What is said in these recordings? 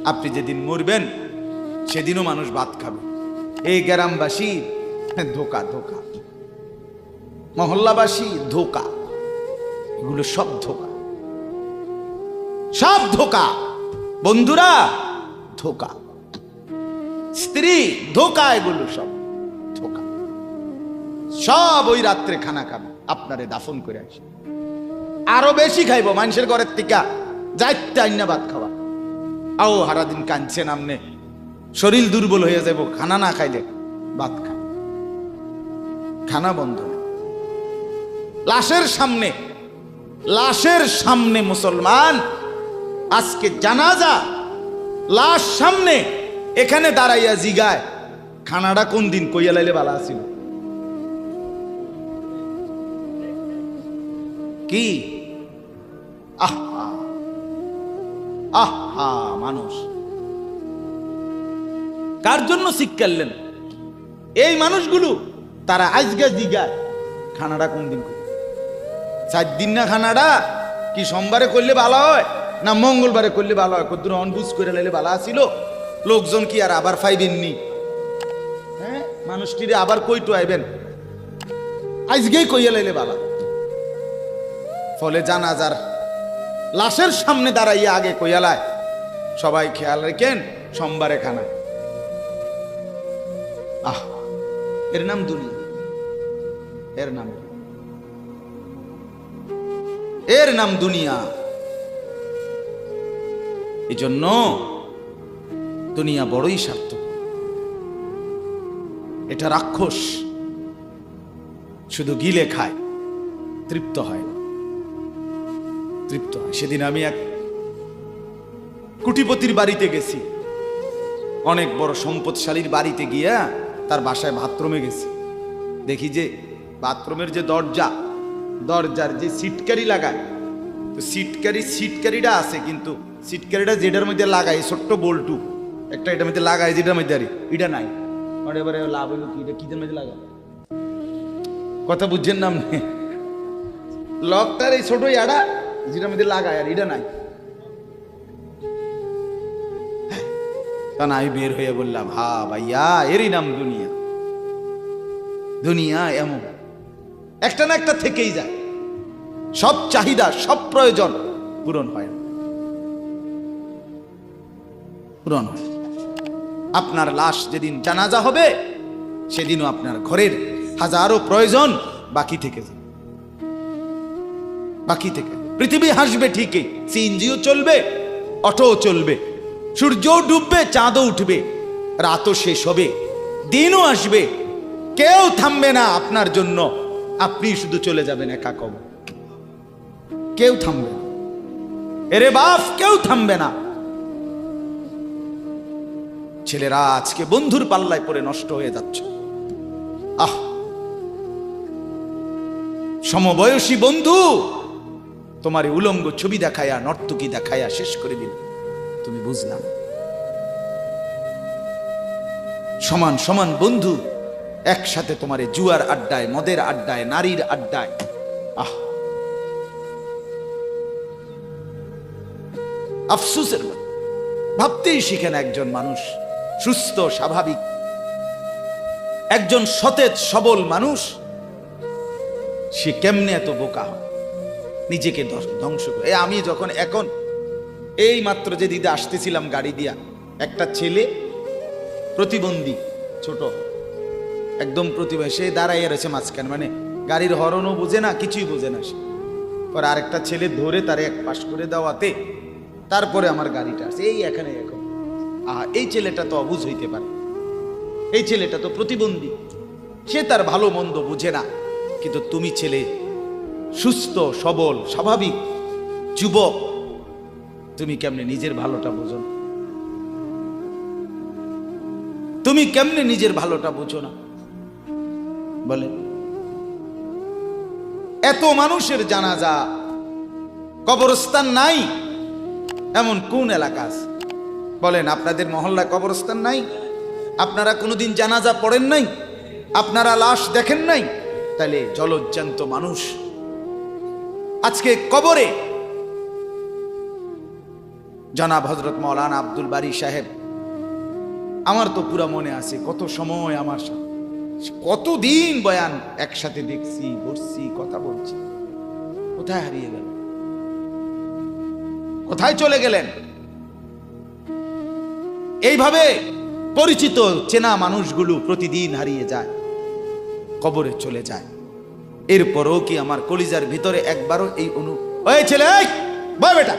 আপনি যেদিন মরবেন সেদিনও মানুষ ভাত খাবে। এই গ্রামবাসী ধোকা ধোকা, মহল্লাবাসী ধোকা, এগুলো সব ধোকা, সব ধোকা। বন্ধুরা ধোকা, স্ত্রী ধোকা, এগুলো সব ধোকা। সব ওই রাত্রে খানা খাবে, আপনারে দাফন করে আসে। আরো বেশি খাইব মানুষের ঘরের থেকে যাইতে আইনা ভাত খাওয়া। আও হারাদিন কাঁদছেন আমনে, শরীর দুর্বল হয়ে যাব খানা না খাইলে। ভাত খা, খানা বন্ধ। লাশের সামনে, লাশের সামনে মুসলমান আজকে জানাজা, লাশ সামনে, এখানে দাঁড়াইয়া জিগায় খানাটা কোন দিন কইয়া লাইলে ভালো আছিল। কি আহা আহা, মানুষ কার জন্য শিক্ষালেন? এই মানুষগুলো তারা আজকে জিগায় খানাটা কোন দিন, 4 দিন না খানাটা কি সোমবারে করলে ভালো হয় না মঙ্গলবারে করলে ভালো হয়? কত অনবুঝ করে লাইলে ভালো আছিল। লোকজন কি আর আবার পাইবেননি? হ্যাঁ, মানুষটিরে আবার কইটো আইবেন, আজকেই কইয়া লাইলে ভালো। ফলে জানাজার লাশের সামনে দাঁড়াইয়া আগে কইয়ালায় সবাই খেয়াল রেখেন সোমবারে খানা। আহ, এর নাম দুনিয়া, এর নাম, এর নাম দুনিয়া। এই জন্য দুনিয়া বড়ই স্বার্থক। এটা রাক্ষস, শুধু গিলে খায়, তৃপ্ত হয় না, তৃপ্ত হয়। সেদিন আমি এক কুটিপতির বাড়িতে গেছি, অনেক বড় সম্পদশালীর বাড়িতে গিয়া তার বাসায় বাথরুমে গেছি। দেখি যে বাথরুমের যে দরজা, দরজার যে সিটকারি লাগায়, তো সিটকারিটা আছে, কিন্তু সিটকারিটা যেটার মধ্যে লাগায় ছোট্ট বল্টু একটা, এটার মধ্যে লাগায় যেটার মধ্যে আরে এটা নাই। এবারে লাভ হইল কি, এটা কিদের মধ্যে লাগায়? কথা বুঝছেন না? লকটার এই ছোট ইয়াটা যেটার মধ্যে লাগায় আর এটা নাই। তা আমি বের হয়ে বললাম, হা ভাইয়া, এরই নাম দুনিয়া। দুনিয়া এমন একটা না একটা থেকেই যায়, সব চাহিদা সব প্রয়োজন পূরণ হয় না, পূরণ হয়। আপনার লাশ যেদিন জানাজা হবে সেদিনও আপনার ঘরের হাজারো প্রয়োজন বাকি থেকে যাবে, বাকি থেকে। পৃথিবী হাসবে ঠিকই, সিএনজিও চলবে, অটোও চলবে, সূর্যও ডুববে, চাঁদও উঠবে, রাতও শেষ হবে, দিনও আসবে, কেউ থামবে না আপনার জন্য। আপনি শুধু চলে যাবেন একা কবর, কেউ থামবে না। এরে বাপ, কেউ থামবে না। ছেলেরা আজকে বন্ধুর পাল্লায় পড়ে নষ্ট হয়ে যাচ্ছে। আহ, সমবয়সী বন্ধু তোমার উলঙ্গ ছবি দেখায়া, নর্তকী দেখায়া শেষ করে দিল, তুমি বুঝলাম। সমান সমান বন্ধু একসাথে তোমার জুয়ার আড্ডায়, মদের আড্ডায়, নারীর আড্ডায়। আহ, আফসোসের, ভাবতেই শিখে না একজন মানুষ সুস্থ স্বাভাবিক, একজন সতেজ সবল মানুষ, সে কেমনে এত বোকা হয়, নিজেকে ধ্বংস করে। আমি যখন এখন এই মাত্র যে দিদা আসতেছিলাম গাড়ি দিয়া, একটা ছেলে প্রতিবন্ধী, ছোট একদম প্রতিবন্ধী, সে দাঁড়াইয়া রয়েছে মাঝখানে, মানে গাড়ির হরনও বোঝে না, কিছুই বোঝে না সে। পর আরেকটা ছেলে ধরে তারে এক পাশ করে দেওয়াতে তারপরে আমার গাড়িটা আসছে এই এখানে। এখন এই ছেলেটা তো অবুঝ হইতে পারে, এই ছেলেটা তো প্রতিবন্ধী, সে তার ভালো মন্দ বুঝে না। কিন্তু তুমি ছেলে সুস্থ সবল স্বাভাবিক যুবক, তুমি কেমনে নিজের ভালোটা বোঝো না? তুমি কেমনে নিজের ভালোটা বোঝো না বলে? এত মানুষের জানাজা, কবরস্থান নাই এমন কোন এলাকা আছে বলেন? আপনাদের মহল্লায় কবরস্থান নাই? আপনারা কোনোদিন জানাজা পড়েন নাই? আপনারা লাশ দেখেন নাই? তাহলে জলজ্জান্ত মানুষ আজকে কবরে জনাব হযরত মাওলানা আব্দুল বারী সাহেব, আমার তো পুরা মনে আছে কত সময় আমার সাথে, কতদিন বয়ান একসাথে দেখছি, বসছি, কথা বলছি। কোথায় হারিয়ে গেল? কোথায় চলে গেলেন? এইভাবে পরিচিত চেনা মানুষগুলো প্রতিদিন হারিয়ে যায়, কবরে চলে যায়। এরপরও কি আমার কলিজার ভিতরে একবারও এই ওই ছেলে, বয় বেটা,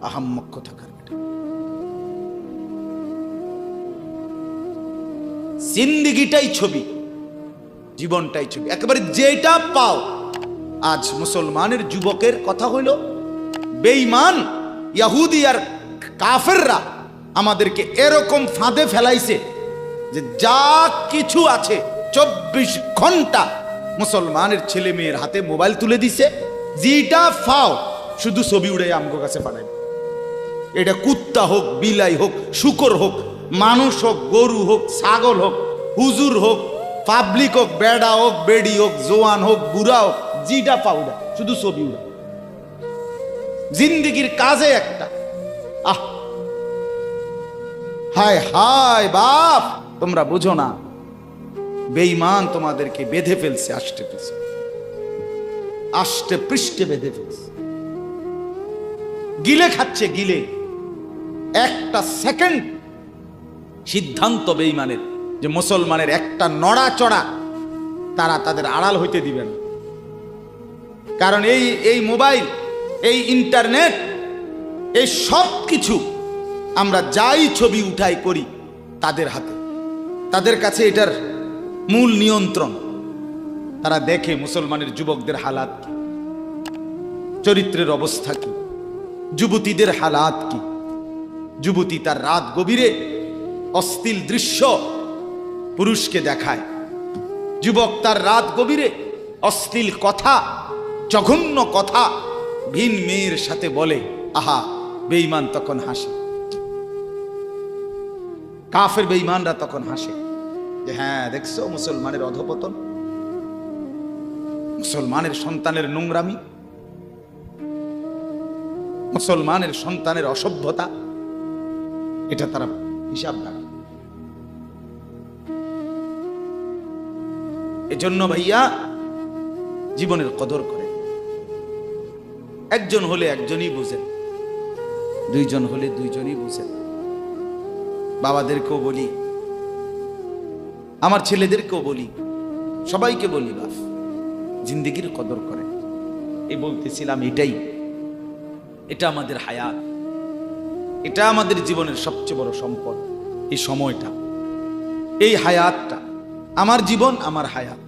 আহাম্মক কোথাকার বেটা, জিন্দিগিটাই ছবি, জীবনটাই ছবি, একেবারে যেটা পাও। আজ মুসলমানের যুবকের কথা হইল বেঈমান ইহুদি আর কাফেররা আমাদেরকে এরকম ফাঁদে ফেলাইছে যে যা কিছু আছে 24 ঘন্টা মুসলমানের ছেলে মেয়ের হাতে মোবাইল তুলে দিছে, যেটা ফাও শুধু ছবি উড়ে আমগো কাছে পাঠায়। এটা কুত্তা হোক, বিলাই হোক, শুকর হোক, মানুষ হোক, গরু হোক, ছাগল হোক, হুজুর হোক, পাবলিক হোক, বেড়া হোক, বেড়ি হোক, জোয়ান হোক, বুড়া হোক, যেটা পাউডা শুধু ছবি উড়া। জিন্দিগির কাজে একটা, আহ হায় হায় বাপ, তোমরা বুঝো না, বেঈমান তোমাদেরকে বেঁধে ফেলছে, আষ্টে পৃষ্ঠে বেঁধে ফেলছে, গিলে খাচ্ছে, গিলে। একটা সেকেন্ড সিদ্ধান্ত বেঈমানের যে মুসলমানের একটা নড়াচড়া তারা তাদের আড়াল হইতে দিবে না। কারণ এই মোবাইল, এই ইন্টারনেট, এই সব কিছু আমরা যাই ছবি উঠাই করি তাদের হাতে, তাদের কাছে এটার মূল নিয়ন্ত্রণ। তারা দেখে মুসলমানের যুবকদের হালাত কি, চরিত্রের অবস্থা কি, যুবতীদের হালাত কি। যুবতী তার রাত গভীরে অশ্লীল দৃশ্য পুরুষকে দেখায়, যুবক তার রাত গভীরে অশ্লীল কথা, জঘন্য কথা ভিন মেয়ের সাথে বলে। আহা, বেঈমান তখন হাসে, কাফের বেঈমানরা তখন হাসে যে হ্যাঁ দেখছো মুসলমানের অধপতন, মুসলমানের সন্তানের নোংরামি, মুসলমানের সন্তানের অসভ্যতা, এটা তারা হিসাব রাখে। এজন্য ভাইয়া জীবনের কদর করে। একজন হলে একজনই বুঝেন, দুইজন হলে দুইজনই বুঝেন। বাবাদেরকেও বলি, আমার ছেলেদেরকেও বলি, সবাইকে বলি, বাপ জিন্দেগির কদর করে। এই বলতেছিলাম, এটা আমাদের হায়াত, এটা আমাদের জীবনের সবচেয়ে বড় সম্পদ। এই সময়টা, এই হায়াতটা, আমার জীবন, আমার হায়াত,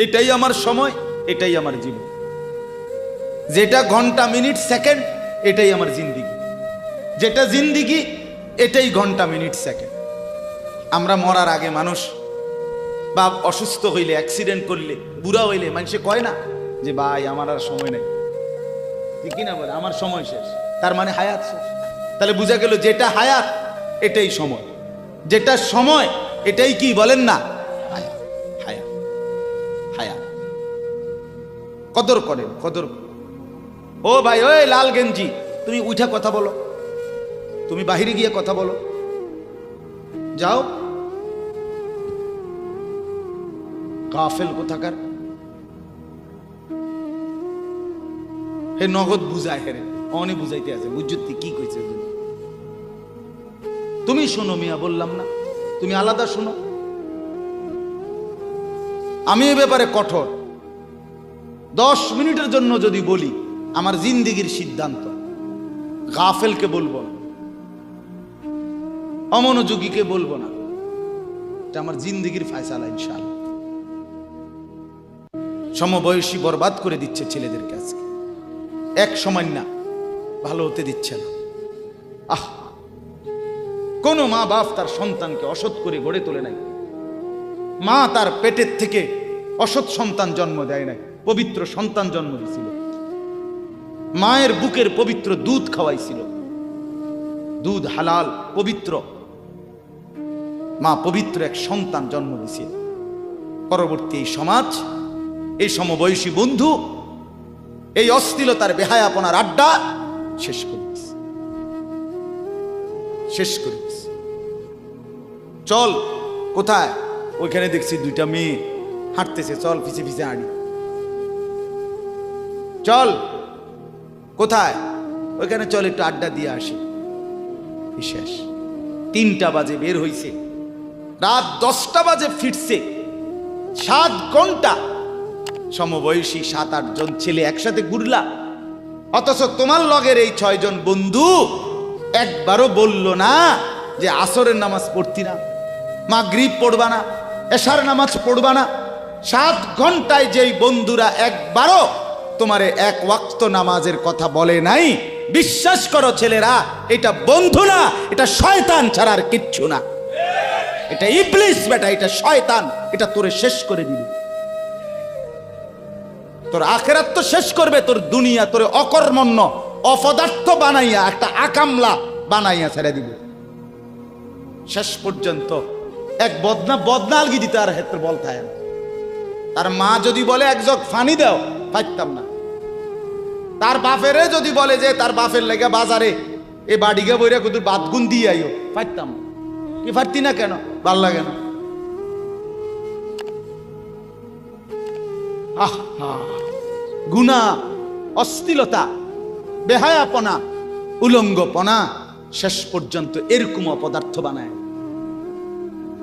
এটাই আমার সময়, এটাই আমার জীবন। যেটা ঘন্টা, মিনিট, সেকেন্ড, এটাই আমার জিন্দিগি। যেটা জিন্দিগি, এটাই ঘন্টা, মিনিট, সেকেন্ড। আমরা মরার আগে মানুষ বা অসুস্থ হইলে, অ্যাক্সিডেন্ট করলে, বুড়া হইলে মানুষে কয় না যে ভাই আমার আর সময় নেই, ঠিকই না বলে, আমার সময় শেষ, তার মানে হায়াত শেষ। তাহলে বোঝা গেল যেটা হায়াত এটাই সময়, যেটা সময় এটাই কি বলেন না হায়াত। হায়াত, হায়াত কদর করেন, কদর। ও ভাই, ওই লাল গেঞ্জি, তুমি উঠা কথা বলো, তুমি বাহিরে গিয়ে কথা বলো, যাও। কাফেল কোথাকার, হে নগদ বুঝায়, হেরে অনে বুঝাইতে আছে, বুঝতে কি কইছে। তুমি শোনো মিয়া, বললাম না, তুমি আলাদা শোনো। আমি এ ব্যাপারে কঠোর। 10 মিনিটের জন্য যদি বলি, আমার জিন্দিগির সিদ্ধান্ত, গাফেলকে বলবো না, অমনোযোগীকে বলবো না, এটা আমার জিন্দিগির ফয়সালা ইনশাআল্লাহ। সমবয়সী বরবাদ করে দিচ্ছে ছেলেদের কাছে, এক সময় না ভালো হতে দিচ্ছে না। আহ, কোন মা বাপ তার সন্তানকে অসৎ করে গড়ে তোলে নাই। মা তার পেটের থেকে অসৎ সন্তান জন্ম দেয় নাই, পবিত্র সন্তান জন্ম দিয়েছিল। মায়ের বুকের পবিত্র দুধ খাওয়াইছিল, দুধ হালাল পবিত্র। মা পবিত্র এক সন্তান জন্ম দিয়েছিল। পরবর্তী এই সমাজ, এই সমবয়সী বন্ধু, এই অশ্লীলতার বেহায়াপনার আড্ডা শেষ করে দিস, শেষ করে দিস। চল, কোথায়? ওইখানে দেখছি দুইটা মেয়ে হাঁটতেছে, চল পিছে পিছে হাঁটি। চল, কোথায়? ওইখানে চল একটু আড্ডা দিয়ে আসি। শেষ। 3টা বাজে বের হইছে, রাত 10টা বাজে ফিরছে। 7 ঘন্টা সমবয়সী 7-8 জন ছেলে একসাথে ঘুরলা, অথচ তোমার লগের এই 6 জন বন্ধু একবারও বলল না যে আসরের নামাজ পড়তি না, মাগরিব পড়বা না, এশার নামাজ পড়বা না। 7 ঘন্টায় যেই বন্ধুরা একবারও তোমারে 1 ওয়াক্ত নামাজের কথা বলে নাই, বিশ্বাস করো ছেলেরা, এটা বন্ধু না, এটা শয়তান ছাড়া আর কিচ্ছু না। এটা ইবলিস বেটা, এটা শয়তান, এটা তোরে শেষ করে দিবে। তোর আখিরাত তো শেষ করবে, তোর দুনিয়া তোরে অকর্মণ্য অপদার্থ বানাইয়া একটা আকামলা বানাইয়া ছেড়ে দিবে। শেষ পর্যন্ত এক বদনা আলগি দিতে আর হেত্র বলতায় না। তার মা যদি বলে 1 জগ পানি দাও, পাইতাম না। তার বাপেরে যদি বলে যে তার বাপের লেগে বাজারে এ বাড়িকে বইরা কুতুর বাতগুন দিয়ে আইও, পাইতাম। কি পারতি না কেন? ভাল লাগে না। গুনাহ, অশ্লীলতা, বেহায়াপনা, উলঙ্গপনা শেষ পর্যন্ত এরকম অপদার্থ বানায়,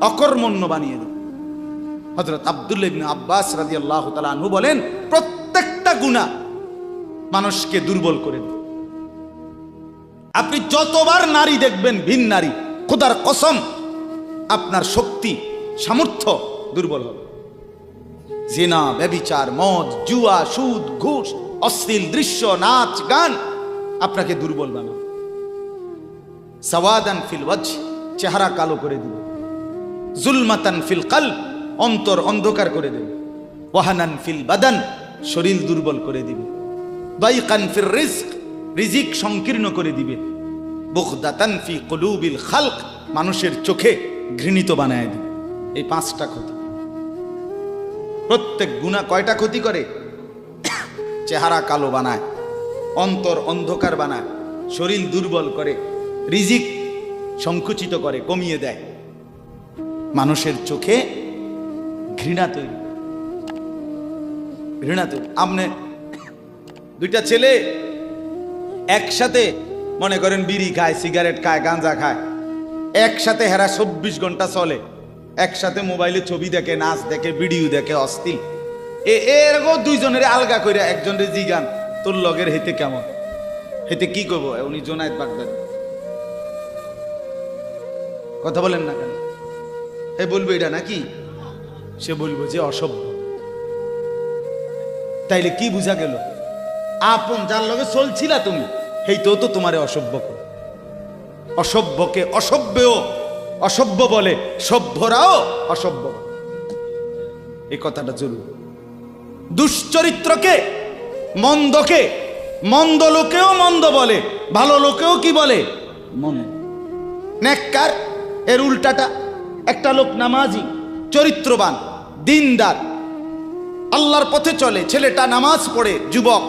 অকর্মণ্য বানিয়ে দেয়। হযরত আব্দুল্লাহ ইবনে আব্বাস রাদিয়াল্লাহু তাআলা আনহু বলেন, প্রত্যেকটা গুনাহ মানুষকে দুর্বল করে দেয়। আপনি যতবার নারী দেখবেন ভিন নারী, খোদার কসম আপনার শক্তি সামর্থ্য দুর্বল হবে। জিনা, ব্যভিচার, মদ, জুয়া, সুদ, ঘুষ, অশ্লীল দৃশ্য, নাচ, গান আপনাকে দুর্বল বানাবে। সাওয়াদান ফিল ওয়াজহ, চেহারা কালো করে দিবে। জুলমাতান ফিল কলব, অন্তর অন্ধকার করে দেবে। ওয়াহানান ফিল বাদান, শরীর দুর্বল করে দিবে। দাইকান ফির রিজক, রিজিক সংকীর্ণ করে দিবে। বুগদাতান ফি কুলুবিল খালক, মানুষের চোখে ঘৃণিত বানায় দিবে। এই 5টা ক্ষতি। প্রত্যেক গুনাহ কয়টা ক্ষতি করে? চেহারা কালো বানায়, অন্তর অন্ধকার বানায়, শরীর দুর্বল করে, রিজিক সংকুচিত করে, কমিয়ে দেয়, মানুষের চোখে ঘৃণা তৈরি, ঘৃণা তৈরি। আপনি 2টা ছেলে একসাথে মনে করেন বিড়ি খায়, সিগারেট খায়, গাঁজা খায়, একসাথে হেরা 24 ঘন্টা চলে, একসাথে মোবাইলে ছবি দেখে, নাচ দেখে, ভিডিও দেখে, অস্থির। এরকম 2 জনের আলগা করে একজনের জিগান, তোর লগের হেতে কেমন? হেতে কি করবো? উনি জোনায়েদ বাগদাদি। কথা বলেন না কেন? এ বলবো এটা নাকি? সে বলবো যে অসভ্য। তাইলে কি বুঝা গেল? আপন যার লগে চলছিলা তুমি, হেইতেও তো তোমারে অসভ্য করে। অসভ্যকে অসভ্যও অসভ্য বলে, সভ্যরাও অসভ্য। এই কথাটা জরুরি। দুশ্চরিত্রকে, মন্দকে মন্দ লোকেও মন্দ বলে, ভালো লোকেও কি বলে? মন্দ। নেককার এর উল্টাটা। একটা লোক নামাজি, চরিত্রবান, দিনদার, আল্লাহর পথে চলে, ছেলেটা নামাজ পড়ে, যুবক,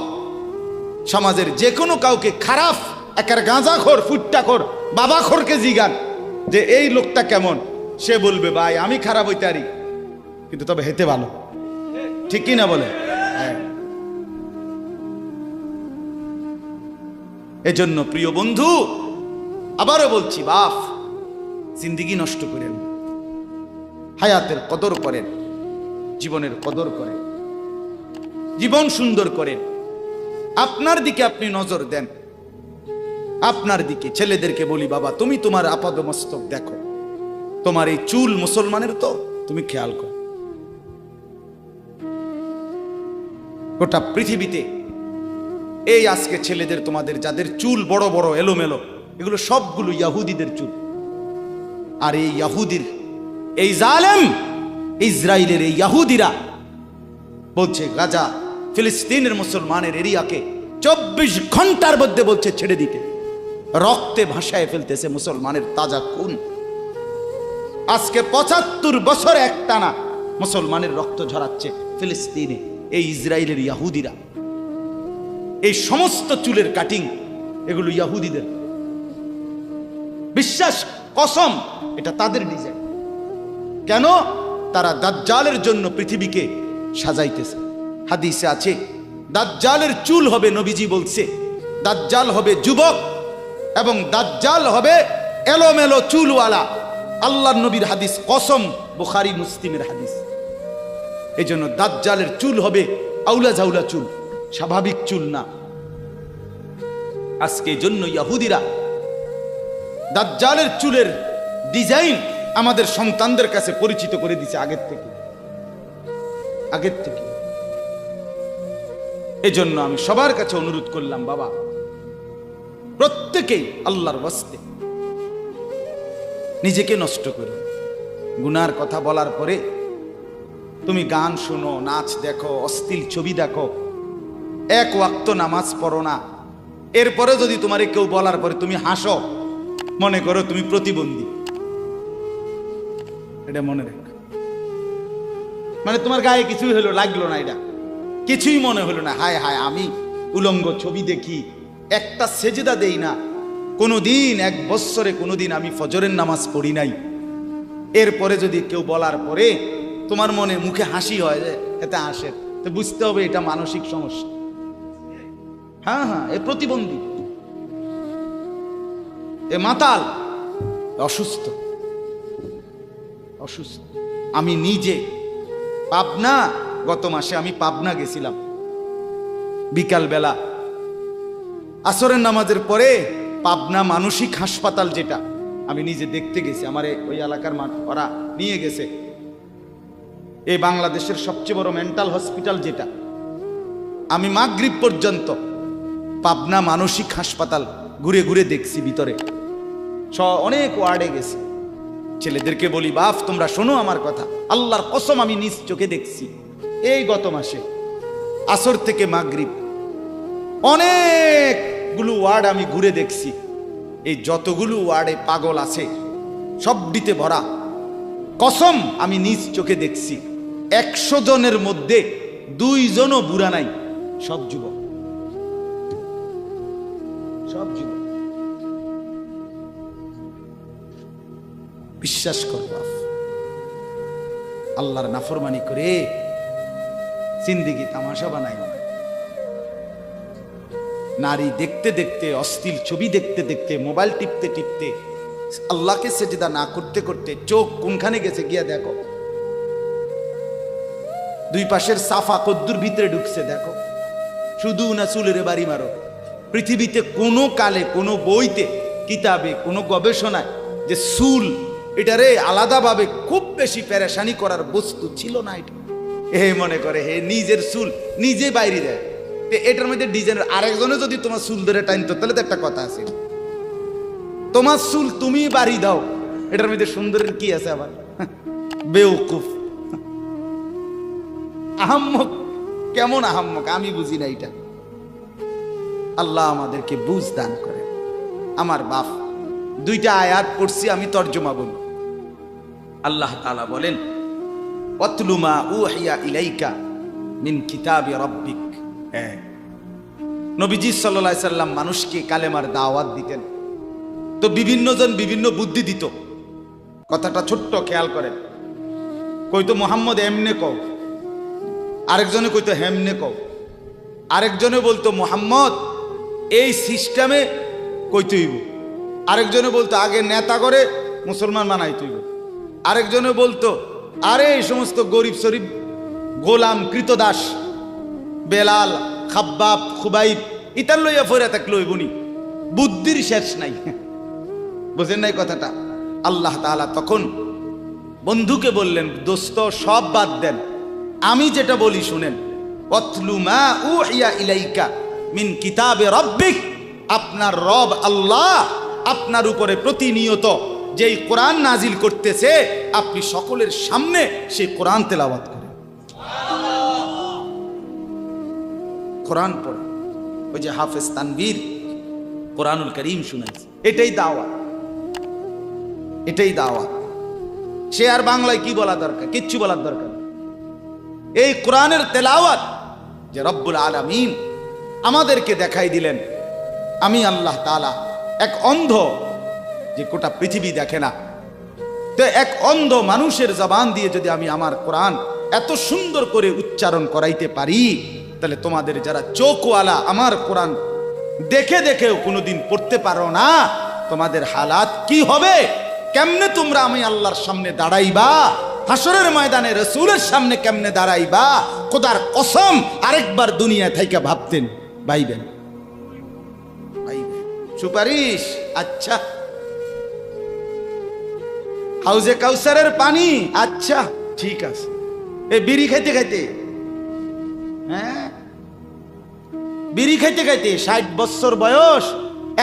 সমাজের যে কোনো কাউকে খারাপ, একার গাঁজাখোর, ফুট্টাখোর, বাবাখোরকে জিগান যে এই লোকটা কেমন, সে বলবে ভাই আমি খারাপ হইতে পারি, কিন্তু তবে হেতে ভালো। ঠিক কি না বলে? হ্যাঁ। এজন্য প্রিয় বন্ধু, আবারও বলছি, বাপ জিন্দেগি নষ্ট করেন, হায়াতের কদর করেন, জীবনের কদর করেন, জীবন সুন্দর করেন। আপনার দিকে আপনি নজর দেন, আপনার দিকে। ছেলেদেরকে বলি, বাবা তুমি তোমার আপাদমস্তক দেখো, তোমার এই চুল মুসলমানের তো, তুমি খেয়াল করো। গোটা পৃথিবীতে এই আজকে ছেলেদের, তোমাদের যাদের চুল বড় বড় এলোমেলো, এগুলো সবগুলো ইয়াহুদিদের চুল। আর এই ইয়াহুদির, এই জালেম ইসরায়েলের এই ইয়াহুদিরা বলছে গাজা ফিলিস্তিনের মুসলমানের এরিয়াকে 24 ঘন্টার মধ্যে বলছে ছেড়ে দিতে। রক্তে ভাসায় ফেলতেছে মুসলমানের তাজা খুন। আজকে 75 বছর একটানা মুসলমানের রক্ত ঝরাচ্ছে ফিলিস্তিনে এই ইসরায়েলের ইয়াহুদিরা। এই সমস্ত চুলের কাটিং এগুলো ইহুদিদের, বিশ্বাস কসম এটা তাদের ডিজাইন। কেন? তারা দাজ্জালের জন্য পৃথিবীকে সাজাইতেছে। হাদিসে আছে দাজ্জালের চুল হবে, নবীজি বলছে দাজ্জাল হবে যুবক এবং দাজ্জাল হবে এলোমেলো চুলওয়ালা। আল্লাহর নবীর হাদিস, কসম, বুখারী মুসলিমের হাদিস। এই জন্য দাজ্জালের চুল হবে আউলা জাউলা চুল, স্বাভাবিক চুল না। আজকে এই জন্য ইহুদিরা দাজ্জালের চুলের ডিজাইন আমাদের সন্তানদের কাছে পরিচিত করে দিছে আগের থেকে। এজন্য আমি সবার কাছে অনুরোধ করলাম, বাবা প্রত্যেকেই আল্লাহর ওয়াস্তে নিজেকে নষ্ট করো। গুনার কথা বলার পরে তুমি গান শোনো, নাচ দেখো, অশ্লীল ছবি দেখো, এক ওয়াক্ত নামাজ পড়ো না, এরপরে যদি তোমারে কেউ বলার পরে তুমি হাসো, মনে করো তুমি প্রতিবন্ধী। এটা মনে রেখো, মানে তোমার গায়ে কিছুই হলো, লাগলো না, এটা কিছুই মনে হলো না। হায় হায়, আমি উলঙ্গ ছবি দেখি, একটা সেজদা দেই না কোনোদিন, 1 বছরে কোনোদিন আমি ফজরের নামাজ পড়ি নাই, এরপরে যদি কেউ বলার পরে তোমার মনে মুখে হাসি হয়, যে এতে হাসে, তো বুঝতে হবে এটা মানসিক সমস্যা। হ্যাঁ হ্যাঁ, এ প্রতিবন্ধী, এ মাতাল, অসুস্থ। আমি নিজে পাবনা, গত মাসে আমি পাবনা গেছিলাম, বিকাল বেলা আসরের নামাজের পরে পাবনা মানসিক হাসপাতাল, যেটা আমি নিজে দেখতে গেছি, আমার ওই এলাকার ওরা নিয়ে গেছে, এই বাংলাদেশের সবচেয়ে বড় মেন্টাল হসপিটাল যেটা। আমি মাগরিব পর্যন্ত পাবনা মানসিক হাসপাতাল ঘুরে ঘুরে দেখছি, ভিতরে অনেক ওয়ার্ডে গেছি। ছেলেদেরকে বলি, বাপ তোমরা শোনো আমার কথা, আল্লাহর কসম আমি নিজ চোখে দেখছি। এই গত মাসে আসর থেকে মাগরিব অনেকগুলো ওয়ার্ড আমি ঘুরে দেখছি। এই যতগুলো ওয়ার্ডে পাগল আছে সবটিতে ভরা। কসম আমি নিজ চোখে দেখছি, 100 জনের মধ্যে 2 জনও বুড়া নাই, সব যুবক, সব যুবক। বিশ্বাস করো, আল্লাহর নাফরমানি করে জিন্দেগি তামাশা বানাই। নারী দেখতে দেখতে, অশ্লীল ছবি দেখতে দেখতে, মোবাইল টিপতে টিপতে, আল্লাহকে সেজদা না করতে করতে চোখ কোনখানে গেছে গিয়া দেখো। 2 পাশের সাফা কদ্দুর ভিতরে ঢুকছে দেখো। শুধু না চুলের বাড়ি মারো। পৃথিবীতে কোনো কালে, কোনো বইতে, কিতাবে, কোনো গবেষণায় যে চুল এটারে আলাদাভাবে খুব বেশি পেরেশানি করার বস্তু ছিল না। এটা মনে করে হে নিজের চুল নিজে বাইরে দেয়, এটার মধ্যে ডিজাইন। আরেকজনে যদি তোমার চুল ধরে টাইনতো তাহলে তো একটা কথা আছে, তোমার চুল তুমি বাড়ি দাও, এটার মধ্যে সুন্দরের কি আছে আবার? বেউকুফ, আহাম্মক। কেমন আহাম্মক আমি বুঝি না এটা। আল্লাহ আমাদেরকে বুঝ দান করে। আমার বাপ 2টা আয়াত পড়ছি, আমি তর্জমা বলি। আল্লাহ তাআলা বলেন, ওয়াতলু মা উহিয়া ইলাইকা মিন কিতাবি রাব্বিক। নবীজি সাল্লাল্লাহু আলাইহি সাল্লাম মানুষকে কালেমার দাওয়াত দিতেন, তো বিভিন্ন জন বিভিন্ন বুদ্ধি দিত। কথাটা ছোট্ট খেয়াল করেন। কইতো মুহাম্মদ এমনে কও, আরেকজনে কইতো হেমনে কও, আরেকজনে বলতো মুহাম্মদ এই সিস্টেমে কইতে হইব, আরেকজনে বলতো আগে নেতা করে মুসলমান বানাইতে হইব, আরেকজনে বলতো আরে এই সমস্ত গরিব শরীফ গোলাম কৃতদাস বেলাল খাব্বাব খুবাইব ইতার লইয়া ফইরা থাকলে হইবনি। বুদ্ধির শেষ নাই। বুঝেন নাই কথাটা? আল্লাহ তাআলা তখন বন্ধুকে বললেন, দোস্ত সব বাদ দেন, আমি যেটা বলি শুনেন। ওয়াতলু মা উহিয়া ইলাইকা মিন কিতাবে রাব্বিক। আপনার রব আল্লাহ আপনার উপরে প্রতিনিয়ত যেই কোরআন নাজিল করতেছে, আপনি সকলের সামনে সেই কোরআন তেলাওয়াত করেন, কোরআন পড়েন। ওই যে হাফেজ তানভীর কোরআনুল কারীম শুনাইছে, এটাই দাওয়াত, এটাই দাওয়াত। সে আর বাংলায় কি বলা দরকার? কিচ্ছু বলার দরকার। এই কোরআনের তেলাওয়াত যে রব্বুল আলামিন আমাদেরকে দেখাই দিলেন আমি আল্লাহ তাআলা এক অন্ধ, যে গোটা পৃথিবী দেখে না, তো এক অন্ধ মানুষের জবান দিয়ে যদি আমি আমার কোরআন এত সুন্দর করে উচ্চারণ করাইতে পারি, তাহলে তোমাদের যারা চোখওয়ালা আমার কোরআন দেখে দেখেও কোনোদিন পড়তে পারো না, তোমাদের হালাত কি হবে? কেমনে তোমরা আমি আল্লাহর সামনে দাঁড়াইবা? হাসরের ময়দানে রাসূলের সামনে কেমনে দাঁড়াইবা? খোদার কসম আরেকবার দুনিয়া থেকে ভাবতেন ভাইবেন। সুপারিশ, আচ্ছা। হাউজে কাউসারের পানি, আচ্ছা ঠিক আছে। এ বিড়ি খাইতে খাইতে, হ্যাঁ বিড়ি খাইতে খাইতে 60 বছর বয়স,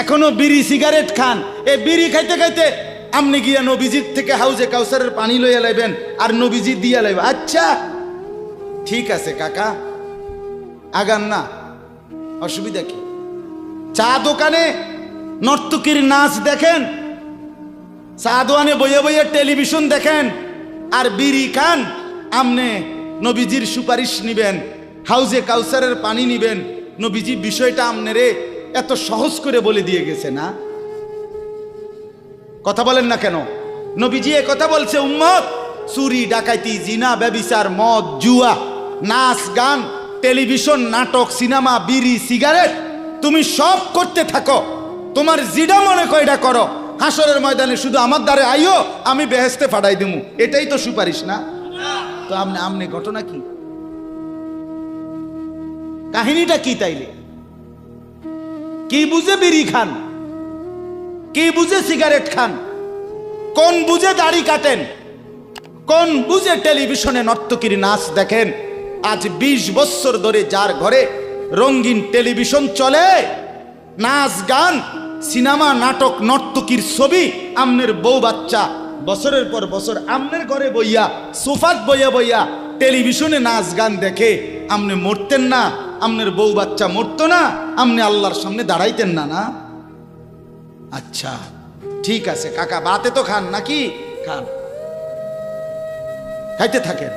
এখনো বিড়ি সিগারেট খান। এ বিড়ি খাইতে খাইতে আপনি গিয়া নবীজির থেকে হাউজে কাউসারের পানি লইয়া লাইবেন আর নবীজি দিয়া লাইবেন। আচ্ছা ঠিক আছে কাকা, আগান না, অসুবিধা কি? চা দোকানে নর্তকীর নাচ দেখেন, চা দোকানে বইয়ে বইয়ে টেলিভিশন দেখেন, আর বিড়ি খান। আমনে নবীজির সুপারিশ নিবেন, হাউজে কাউসারের পানি নিবেন। নবীজি বিষয়টা আমনেরে এত সহজ করে বলে দিয়ে গেছে না? কথা বলেন না কেন? নবীজি এ কথা বলছে, উম্মত চুরি ডাকাইতি জিনা ব্যভিচার মদ জুয়া নাচ গান টেলিভিশন নাটক সিনেমা বিড়ি সিগারেট তুমি সব করতে থাকো, তোমার জিডা মনে কয়টা করো, হাসরের ময়দানে শুধু আমার দ্বারে আইও, আমি বেহেশতে ফাটাই দিমু। এটাই তো সুপারিশ না? তো আমনে ঘটনা কি, কাহিনীটা কি? তাইলে কি বুঝে বিড়ি খান, কি বুঝে সিগারেট খান, কোন বুঝে দাড়ি কাটেন, কোন বুঝে টেলিভিশনে নর্তকীর নাচ দেখেন? আজ 20 বছর ধরে যার ঘরে রঙিন টেলিভিশন চলে, নাচ গান সিনেমা নাটক নর্তকীর ছবি, আমনের বউ বাচ্চা বছরের পর বছর আমনের ঘরে বইয়া সোফাত বইয়া বইয়া টেলিভিশনে নাচ গান দেখে, আমনে মরতেন না? আমনের বউ বাচ্চা মরতো না? আমনে আল্লাহর সামনে দাঁড়াইতেন না? না? আচ্ছা ঠিক আছে কাকা, বাতে তো খান নাকি? খান, খাইতে থাকেন,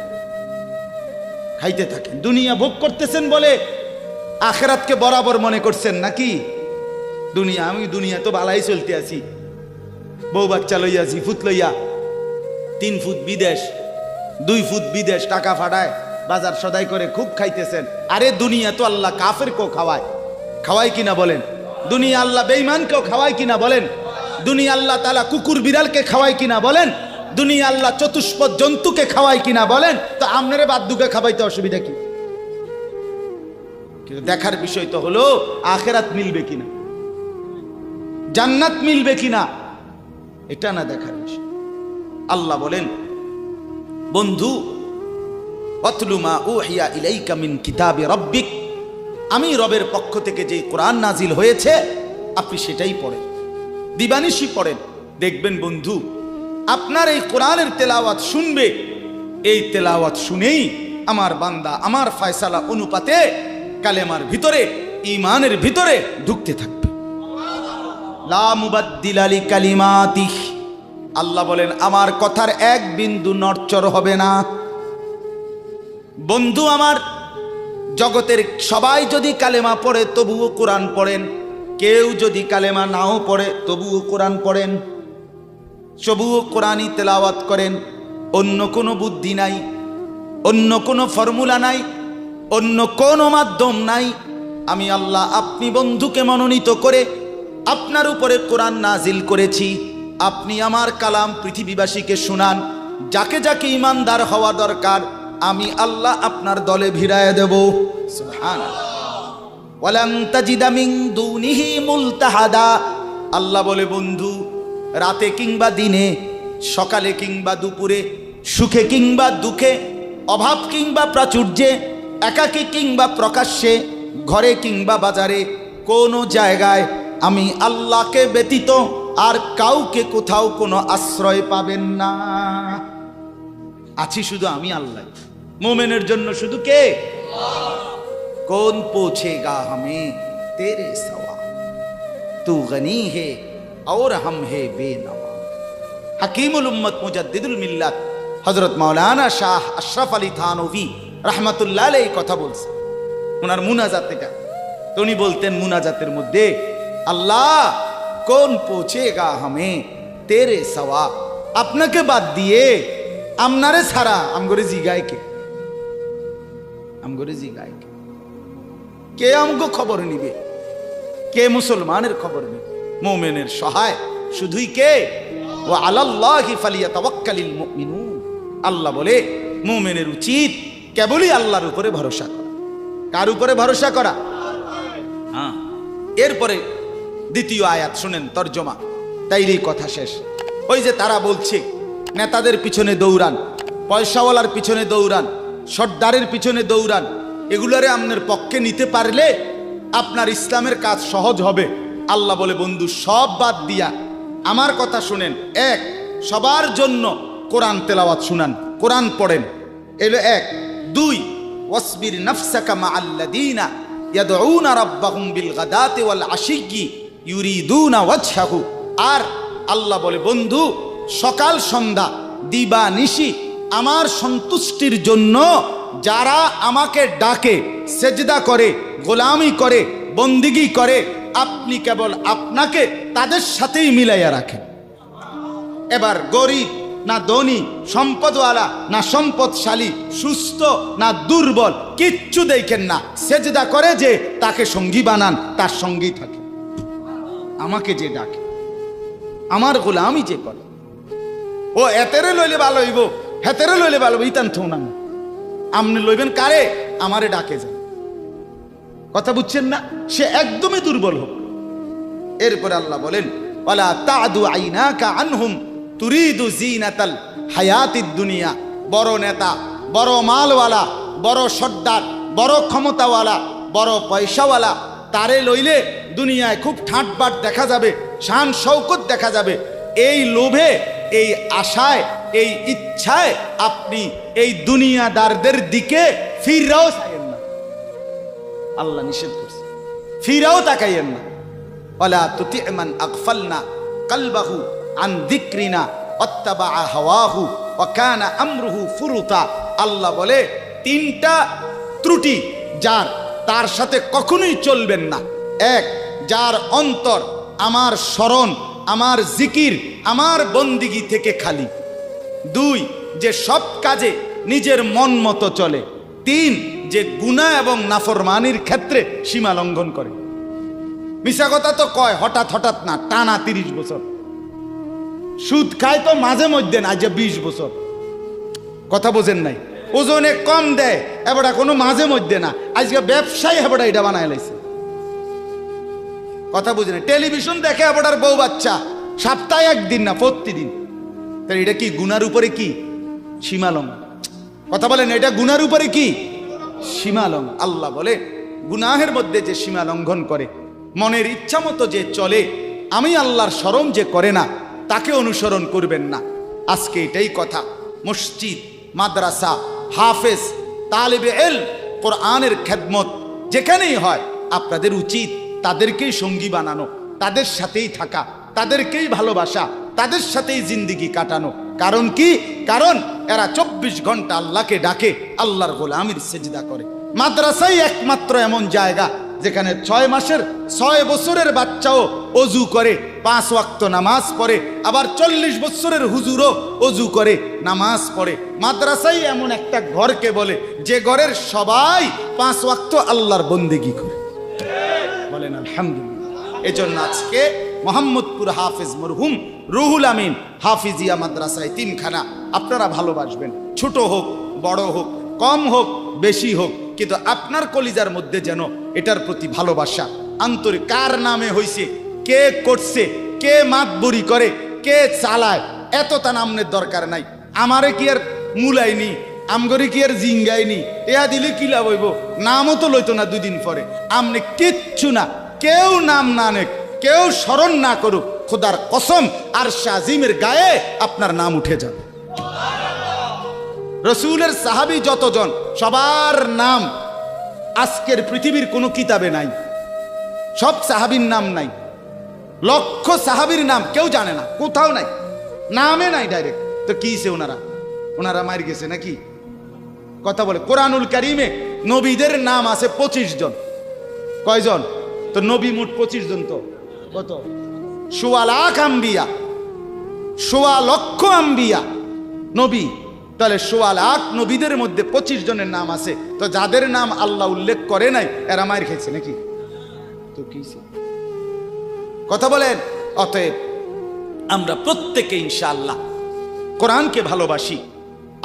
খাইতে থাকেন। দুনিয়া ভোগ করতেছেন বলে আখিরাতকে বরাবর মনে করছেন নাকি? দুনিয়া, আমি দুনিয়া তো বালাই চলতে আছি, বউ বাচ্চা লইয়া, 2 ফুট লইয়া, 3 ফুট বিদেশ, 2 ফুট বিদেশ, টাকা ফাটায় বাজার সদাই করে খুব খাইতেছেন। আরে দুনিয়া তো আল্লাহ কাফেরকেও খাওয়ায়, খাওয়ায় কিনা বলেন? দুনিয়া আল্লাহ বেঈমানকেও খাওয়ায় কিনা বলেন? দুনিয়া আল্লাহ তাআলা কুকুর বিড়ালকে খাওয়ায় কিনা বলেন? দুনিয়া আল্লাহ চতুষ্পদ জন্তুকে খাওয়ায় কিনা বলেন? তো আপনারে বাদ্দুকে খাওয়াইতে অসুবিধা কি? কিন্তু দেখার বিষয় তো হলো আখিরাত মিলবে কিনা, জান্নাত মিলবে কিনা, এটা না দেখার বিষয়। আল্লাহ বলেন, বন্ধু ওয়াতলু মা উহিয়া ইলাইকা মিন কিতাবি রাব্বিক, আমি রবের পক্ষ থেকে যে কোরআন নাজিল হয়েছে আপনি সেটাই পড়েন, দিবানিশি পড়েন। দেখবেন বন্ধু, আপনার এই কোরআনের তেলাওয়াত শুনবে, এই তেলাওয়াত শুনেই আমার বান্দা আমার ফয়সালা অনুপাতে কালেমার ভিতরে, ঈমানের ভিতরে ঢুকতে থাকবে। লা মুবাদ্দিলা লিকালিমাতিহি, আল্লাহ বলেন আমার কথার এক বিন্দু নড়চড় হবে না। বন্ধু আমার, জগতের সবাই যদি কালেমা পড়ে তবুও কোরআন পড়েন, কেউ যদি কালেমা নাও পড়ে তবুও কোরআন পড়েন, তবুও কোরআনই তেলাওয়াত করেন। অন্য কোনো বুদ্ধি নাই, অন্য কোনো ফর্মুলা নাই, অন্য কোনো মাধ্যম নাই। আমি আল্লাহ আপনি বন্ধুকে মনোনীত করে আপনার উপরে কোরআন নাজিল করেছি, আপনি আমার কালাম পৃথিবীবাসীকে শুনান। যাকে যাকে ইমানদার হওয়া দরকার আমি আল্লাহ আপনার দলে ভিড়ায় দেব। সুবহানাল্লাহ। ওয়ালান তাজিদা মিন দুনিহি মুলতাহাদা, আল্লাহ বলে বন্ধু রাতে কিংবা দিনে, সকালে কিংবা দুপুরে, সুখে কিংবা দুঃখে, অভাব কিংবা প্রাচুর্যে, একাকী কিংবা প্রকাশ্যে, ঘরে কিংবা বাজারে, কোনো জায়গায় আমি আল্লাহকে ব্যতীত আর কাউকে কোথাও কোনো আশ্রয় পাবেন না। আছি শুধু আমি আল্লাহ। মোমেনের জন্য শুধু কে? কৌন পৌঁছেগা হামে তেরে সওয়া, তু গনি হে और हम है बेनवा। हकीमुल उम्मत मुजद्दिदुल मिल्लत हजरत मौलाना शाह अशरफ अली थानवी रहमतुल्लाह अलैहि কথা বলছে ওনার মুনাজাত। এটা তো উনি বলতেন মুনাজাতের মধ্যে, আল্লাহ কোন পৌঁছেগা হামে তেরে সওয়া, আপনাকে বাদ দিয়ে আমনারে ছাড়া আমগরে জিগায় কে, আমগরে জিগায় কে, কে আমগো খবর নিবে, কে মুসলমানের খবর নিবে? মুমিনের সহায় শুধুই কে? ওয়া আলাল্লাহি ফালিয়াতাওয়াক্কালিল মুমিনুন। আল্লাহ বলে মুমিনের উচিত কেবলই আল্লাহর উপরে ভরসা করা। কার উপরে ভরসা করা? হ্যাঁ। এরপরে দ্বিতীয় আয়াত শুনেন, তর্জমা, তাইলেই কথা শেষ। ওই যে তারা বলছে নেতাদের পিছনে দৌড়ান, পয়সাওয়ালার পিছনে দৌড়ান, সর্দারের পিছনে দৌড়ান, এগুলারে আপনার পক্ষে নিতে পারলে আপনার ইসলামের কাজ সহজ হবে। আল্লাহ বলে বন্ধু সব বাদ দিয়া আমার কথা শুনেন। এক, সবার জন্য কোরআন তেলাওয়াত শুনান, কোরআন পড়েন, এলো এক। দুই, ওয়াসবির নাফসাকা মাআল্লাযীনা ইয়াদউনা রাব্বাহুম বিল গাদাতি ওয়াল আশিয়্যি ইউরিদুনা ওয়াজহাহু। আর আল্লাহ বলে বন্ধু সকাল সন্ধ্যা দিবা নিশি আমার সন্তুষ্টির জন্য যারা আমাকে ডাকে, সেজদা করে, গোলামি করে, বন্দিগি করে, আপনি কেবল আপনাকে তাদের সাথেই মিলাইয়া রাখেন। এবার গরিব না ধনী, সম্পদওয়ালা না সম্পদশালী, সুস্থ না দুর্বল, কিচ্ছু দেখেন না, সেজদা করে যে তাকে সঙ্গী বানান, তার সঙ্গী থাকে। আমাকে যে ডাকে, আমার গোলামি যে করে, ও এতেরে লইলে ভালো হইব, হেতেরে লইলে ভালো হইব, ইতান থো না, আপনি লইবেন কারে? আমারে ডাকে যান। কথা বুঝছেন না? সে একদমই দুর্বল হোক। এরপরে আল্লাহ বলেন, ওয়ালা তাদু আইনাকা আনহুম তুরিদু জিনাতাল হায়াতিদ দুনিয়া। বড় নেতা, বড় মালওয়ালা, বড় সর্দার, বড় ক্ষমতাওয়ালা, বড় পয়সাওয়ালা, তারে লইলে দুনিয়ায় খুব ঠাটবাট দেখা যাবে, শান শৌকত দেখা যাবে। এই লোভে, এই আশায়, এই ইচ্ছায় আপনি এই দুনিয়াদারদের দিকে ফিরাও চাইয়েন না। আল্লাহ নিষেধ করছে, ফিরাও তাকাইয়েন না। ওয়ালা তুতি মান আগফালনা কলবাহু আন যিকরিনা ওয়াত্তাবা হাওয়াহু ওয়া কানা আমরুহু ফুরুতা। আল্লাহ বলে তিনটা ত্রুটি যার, তার সাথে কখনোই চলবেন না। এক, যার অন্তর আমার স্মরণ, আমার জিকির, আমার বন্দিগি থেকে খালি। দুই, যে সব কাজে নিজের মন মতো চলে। তিন, যে গুনাহ এবং নাফরমানির ক্ষেত্রে সীমা লঙ্ঘন করে। মিশা কথা তো কয় হঠাৎ হঠাৎ না, টানা 30 বছর। সুদ খায় তো মাঝে মধ্যে না, যে 20 বছর। কথা বোঝেন নাই? ওজনে কম দেয় এবার কোনো মাঝে মধ্যে না, আজকে ব্যবসায়ী এবার এটা বানায় লাইছে। কথা বুঝেন? টেলিভিশন দেখে এবার বউ বাচ্চা, সপ্তাহে একদিন না, প্রতিদিন। তাহলে এটা কি গুনার উপরে কি সীমালঙ্ঘন? কথা বলেন, এটা গুনার উপরে কি সীমালঙ্ঘন? আল্লাহ বলে গুনাহের মধ্যে যে সীমা লঙ্ঘন করে, মনের ইচ্ছা মতো যে চলে, আমি আল্লাহর শরম যে করে না, তাকে অনুসরণ করবেন না। আজকে এটাই কথা। মসজিদ, মাদ্রাসা, হাফেজ, তালিবে ইলম, কোরআনের খেদমত যেখানেই হয়, আপনাদের উচিত তাদেরকেই সঙ্গী বানানো, তাদের সাথেই থাকা, তাদেরকেই ভালোবাসা, তাদের সাথেই জিন্দিগি কাটানো। কারণ কি? কারণ এরা 24 ঘন্টা আল্লাহকে ডাকে, আল্লাহর গোলামির সেজদা করে। মাদ্রাসাই একমাত্র এমন জায়গা যেখানে 6 মাসের 6 বছরের বাচ্চাও অজু করে, 5 ওয়াক্ত নামাজ পড়ে, আবার 40 বছরের হুজুরও অজু করে, নামাজ পড়ে। মাদ্রাসাই এমন একটা ঘরকে বলে যে ঘরের সবাই 5 ওয়াক্ত আল্লাহর বন্দেগী করে। বলেন আলহামদুলিল্লাহ। এজন্য আজকে মোহাম্মদপুর হাফেজ মরহুম রুহুল আমিন হাফিজিয়া মাদ্রাসায় 3খানা আপনারা ভালোবাসবেন। ছোট হোক, বড় হোক, কম হোক, বেশি হোক, কিন্তু আপনার কলিজার মধ্যে যেন এটার প্রতি ভালোবাসা, আন্তরিক। কার নামে হইছে, কে করছে, কে মাতবরি করে, কে চালায়, এত তা নামের দরকার নাই। আমারে কি আর মুলাইনি, আমগরে কি আর জিঙ্গাইনি, এয়া দিলে কি লাভ হইব? নামও তো লইতো না 2 দিন পরে। আমনে কিচ্ছু না, কেউ নাম না নেক, কেউ স্মরণ না করুক, খোদার কসম আরশে আজিমের গায়ে আপনার নাম উঠে যাবে। রসুলের সাহাবী যতজন, সবার নাম আজকের পৃথিবীর কোনো কিতাবে নাই। সব সাহাবীর নাম নাই, লক্ষ সাহাবীর নাম কেউ জানে না, কোথাও নাই, নামে নাই ডাইরেক্ট। তো কিছে ওনারা মার গেছে নাকি? কথা বলে কোরআনুল কারীমে নবীদের নাম আছে 25 জন। কয়জন? তো নবী মোট 25 জন। তো কত? 1.25 লাখ আম্বিয়া, 1.25 লক্ষ আম্বিয়া নবী। তাহলে 1.25 লাখ নবীদের মধ্যে 25 জনের নাম আছে। তো যাদের নাম আল্লাহ উল্লেখ করে নাই এরা মায়ের খেয়েছে নাকি? তো কি কথা বলেন? অতএব আমরা প্রত্যেকে ইনশাআল্লাহ কোরআনকে ভালোবাসি,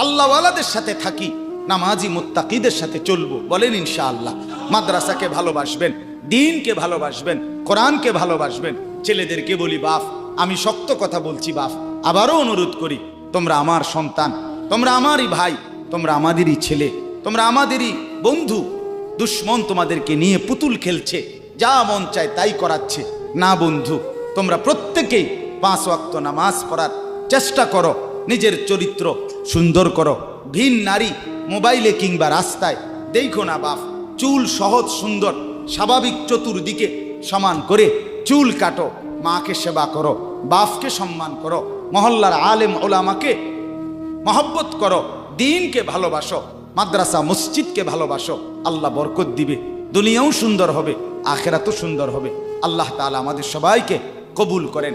আল্লাহওয়ালাদের সাথে থাকি, নামাজি মুত্তাকিদের সাথে চলবো। বলেন ইনশাআল্লাহ। মাদ্রাসাকে ভালোবাসবেন, দ্বীনকে ভালোবাসবেন, কোরআনকে ভালোবাসবেন। ছেলেদেরকে বলি, বাপ আমি শক্ত কথা বলছি, বাপ আবারও অনুরোধ করি, তোমরা আমার সন্তান, তোমরা আমারই ভাই, তোমরা আমাদেরই ছেলে, তোমরা আমাদেরই বন্ধু। দুশ্মন তোমাদেরকে নিয়ে পুতুল খেলছে, যা মন চায় তাই করাচ্ছে। না বন্ধু, তোমরা প্রত্যেকেই 5 ওয়াক্ত নামাজ পড়ার চেষ্টা করো, নিজের চরিত্র সুন্দর করো। ভিন নারী মোবাইলে কিংবা রাস্তায় দেখো না বাপ। চুল সহজ সুন্দর স্বাভাবিক চতুর্দিকে সমান করে চুল কাটো, মাকে সেবা করো, বাপকে সম্মান করো, মহল্লার আলেম ওলামাকে মহব্বত করো, দ্বীনকে ভালোবাসো, মাদ্রাসা মসজিদকে ভালোবাসো। আল্লাহ বরকত দিবে, দুনিয়াও সুন্দর হবে, আখিরাতও সুন্দর হবে। আল্লাহ তাআলা আমাদের সবাইকে কবুল করেন।